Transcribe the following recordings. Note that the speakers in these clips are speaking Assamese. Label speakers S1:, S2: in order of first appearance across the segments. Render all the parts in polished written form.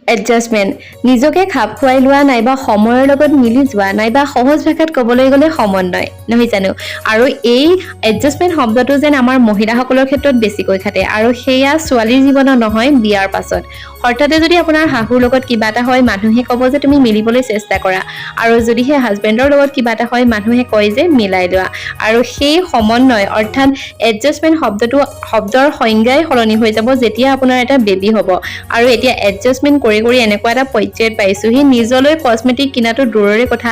S1: এডজাষ্টমেণ্ট নিজকে খাপ খুৱাই লোৱা নাইবা সময়ৰ লগত মিলি যোৱা নাইবা সহজ ভাষাত ক'বলৈ গ'লে সমন্বয় নহয় জানো আৰু এই এডজাষ্টমেণ্ট শব্দটো যেন আমাৰ মহিলাসকলৰ ক্ষেত্ৰত বেছিকৈ খাটে আৰু সেয়া ছোৱালীৰ জীৱনত নহয় বিয়াৰ পাছত হঠাতে যদি আপোনাৰ শাহুৰ লগত কিবা এটা হয় মানুহে ক'ব যে তুমি মিলিবলৈ চেষ্টা কৰা আৰু যদিহে হাজবেণ্ডৰ লগত কিবা এটা হয় মানুহে কয় যে মিলাই লোৱা আৰু সেই সমন্বয় অৰ্থাৎ এডজাষ্টমেণ্ট শব্দৰ সংজ্ঞাই সলনি হৈ যাব যেতিয়া আপোনাৰ এটা বেবী হ'ব আৰু এতিয়া এডজাষ্টমেণ্ট কৰি এনেকুৱা এটা পৰ্যায়ত পাইছো সি নিজলৈ কসমেটিক কিনাটো দূৰৰে কথা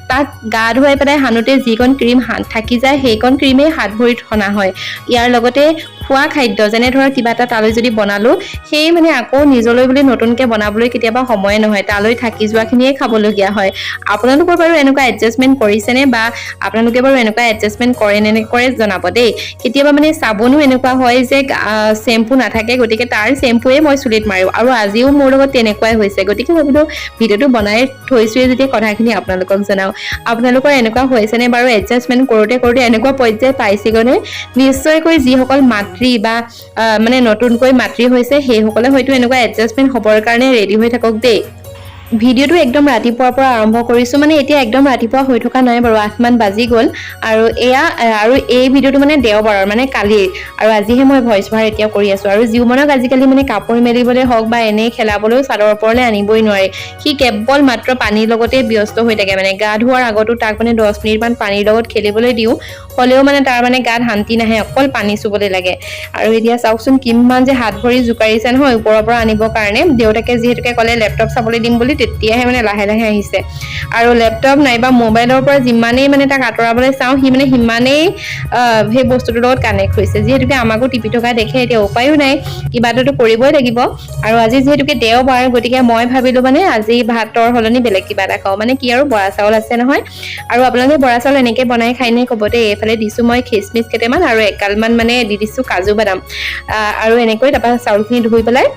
S1: তাক গা ধুৱাই পেলাই হানোতে যিকণ ক্ৰীম থাকি যায় সেইকণ ক্ৰীমেই হাত ভৰিত সনা হয় ইয়াৰ লগতে খোৱা খাদ্য যেনে ধৰক কিবা এটা তালৈ যদি বনালো সেই মানে আকৌ নিজলৈ বুলি নতুনকৈ বনাবলৈ কেতিয়াবা সময় নহয় তালৈ থাকি যোৱাখিনিয়ে খাবলগীয়া হয় আপোনালোকৰ বাৰু এনেকুৱা এডজাষ্টমেণ্ট কৰিছেনে বা আপোনালোকে বাৰু এনেকুৱা এডজাষ্টমেণ্ট কৰে নে নকৰে জনাব দেই কেতিয়াবা মানে চাবোনো এনেকুৱা হয় যে চেম্পু নাথাকে গতিকে তাৰ চেম্পুৱে মই চুলিত মাৰো আৰু আজিও মোৰ লগত তেনেকুৱাই হৈছে গতিকে ভাবিলো ভিডিঅ'টো বনাই থৈছোৱে যেতিয়া কথাখিনি আপোনালোকক জনাও আপোনালোকৰ এনেকুৱা হৈছেনে বাৰু এডজাষ্টমেণ্ট কৰোঁতে এনেকুৱা পৰ্যায় পাইছেগৈনে নিশ্চয়কৈ যিসকল মাতৃ বা মানে নতুনকৈ মাতৃ হৈছে সেইসকলে হয়তো এনেকুৱা এডজাষ্টমেণ্ট হ'বৰ কাৰণে ৰেডি হৈ থাকক দেই ভিডিঅ'টো একদম ৰাতিপুৱাৰ পৰা আৰম্ভ কৰিছোঁ মানে এতিয়া একদম ৰাতিপুৱা হৈ থকা নাই বাৰু 8 মান বাজি গ'ল আৰু এই ভিডিঅ'টো মানে দেওবাৰৰ মানে কালিৰ আৰু আজিহে মই ভইচ অভাৰ এতিয়া কৰি আছোঁ আৰু জীৱনক আজিকালি মানে কাপোৰ মেলিবলৈ হওক বা এনেই খেলাবলৈ চাদৰ ওপৰলৈ আনিবই নোৱাৰে সি কেৱল মাত্ৰ পানীৰ লগতে ব্যস্ত হৈ থাকে মানে গা ধোৱাৰ আগতো তাক মানে 10 মিনিটমান পানীৰ লগত খেলিবলৈ দিওঁ হ'লেও মানে তাৰ মানে গাত শান্তি নাহে অকল পানী চুবলৈ লাগে আৰু এতিয়া চাওকচোন কিমান যে হাত ভৰি জোকাৰিছে নহয় ওপৰৰ পৰা আনিবৰ কাৰণে দেউতাকে যিহেতুকে ক'লে লেপটপ চাবলৈ দিম বুলি তেতিয়াহে মানে লাহে লাহে আহিছে আৰু লেপটপ নাইবা মোবাইলৰ পৰা যিমানেই মানে তাক আঁতৰাবলৈ চাওঁ সি মানে সিমানেই সেই বস্তুটোৰ লগত কানেক্ট হৈছে যিহেতুকে আমাকো টিপি থকা দেখে এতিয়া উপায়ো নাই কিবা এটাতো কৰিবই লাগিব আৰু আজি যিহেতুকে দেওবাৰ গতিকে মই ভাবিলোঁ মানে আজি ভাতৰ সলনি বেলেগ কিবা এটা খাওঁ মানে কি আৰু বৰা চাউল আছে নহয় আৰু আপোনালোকে বৰা চাউল এনেকৈ বনাই খাই নে ক'ব দেই এইফালে দিছোঁ মই খিচমিচ কেইটামান আৰু একালমান মানে দি দিছোঁ কাজু বাদাম আৰু এনেকৈ তাৰপৰা চাউলখিনি ধুই পেলাই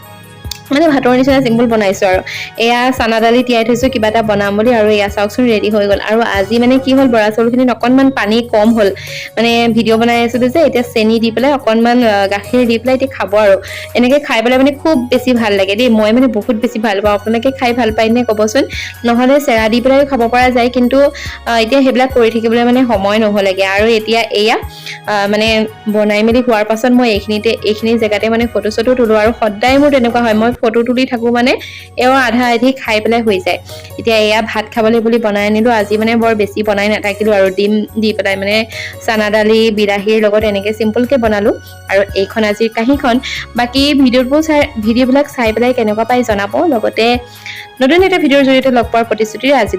S1: মানে ভাতৰ নিচিনা চিম্পল বনাইছোঁ আৰু এয়া চানা দালি তিয়াই থৈছোঁ কিবা এটা বনাম বুলি আৰু এয়া চাওকচোন ৰেডি হৈ গ'ল আৰু আজি মানে কি হ'ল বৰা চাউলখিনিত অকণমান পানী কম হ'ল মানে ভিডিঅ' বনাই আছিলোঁ যে এতিয়া চেনি দি পেলাই অকণমান গাখীৰ দি পেলাই এতিয়া খাব আৰু এনেকৈ খাই পেলাই মানে খুব বেছি ভাল লাগে দেই মই মানে বহুত বেছি ভাল পাওঁ আপোনালোকে খাই ভাল পায় নে ক'বচোন নহ'লে চেৰা দি পেলাই খাব পৰা যায় কিন্তু এতিয়া সেইবিলাক কৰি থাকিবলৈ মানে সময় নহ'লেগে আৰু এতিয়া এয়া মানে বনাই মেলি হোৱাৰ পাছত মই এইখিনি জেগাতে মানে ফটো চটো তোলোঁ আৰু সদায় মোৰ তেনেকুৱা হয় মই ফটো তুলি থাকোঁ মানে এওঁ আধা আধি খাই পেলাই হৈ যায় এতিয়া এয়া ভাত খাবলৈ বুলি বনাই আনিলোঁ আজি মানে বৰ বেছি বনাই নাথাকিলোঁ আৰু ডিম দি পেলাই মানে চানা দালি বিলাহীৰ লগত এনেকৈ চিম্পলকৈ বনালোঁ আৰু এইখন আজিৰ কাহিনীখন বাকী ভিডিঅ'বিলাক চাই পেলাই কেনেকুৱা পাই জনাব লগতে নতুন এটা ভিডিঅ'ৰ জৰিয়তে লগ পোৱাৰ প্ৰতিশ্ৰুতিৰে আজি